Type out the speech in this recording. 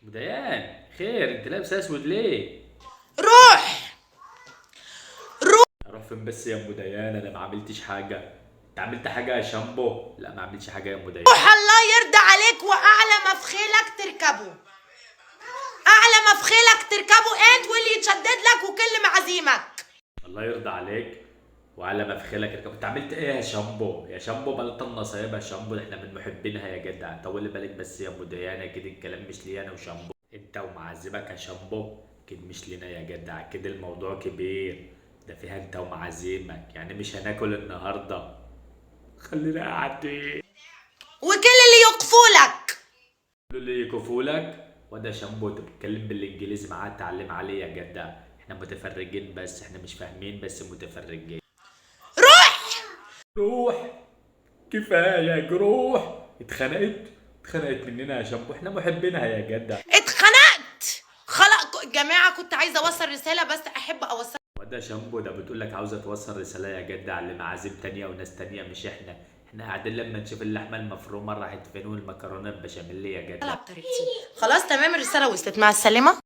مديان خير، انت لابس اسود ليه؟ روح. اروح فين بس يا ام ديان؟ انا ما عملتش حاجه. انت عملت حاجه يا شامبو؟ لا ما عملتش حاجه يا ام ديان. روح، الله يرضى عليك، واعلى ما في خيلك تركبه. اعلى ما في خيلك تركبه انت واللي يتشدد لك وكل معازيمك. الله يرضى عليك وعلى ما في خيلك اركب. انت عملت ايه يا شامبو؟ يا شامبو بلطم نصايب يا شامبو، احنا من محبينها يا جدع. طول بالك بس يا ام ديان، اكيد الكلام مش لي انا وشامبو، انت ومعذبك يا شامبو، اكيد مش لينا يا جدع. اكيد الموضوع كبير، ده فيها انت ومعازيمك، يعني مش هناكل النهارده. خلينا قاعدين. وكل اللي يقفوا لك. اللي يكفولك وده شامبو، انت بتتكلم بالانجليزي معاه اتعلم عليه يا جدع. احنا متفرجين بس، احنا مش فاهمين بس متفرجين. روح. روح. كفايه جروح. اتخنقت مننا يا شامبو، احنا محبينها يا جدع. اتخنقت خلق جماعة، كنت عايزة اوصل رسالة بس احب اوصل. وده شامبو ده بتقول لك عاوزه توصل رساله يا جدع لمعازيم تانية وناس تانية، مش احنا. احنا قاعدين لما نشوف اللحمه المفرومه راحت فين والمكرونه البشاميل يا جدع. بطريقتي. خلاص تمام، الرسالة وصلت، مع السلامة.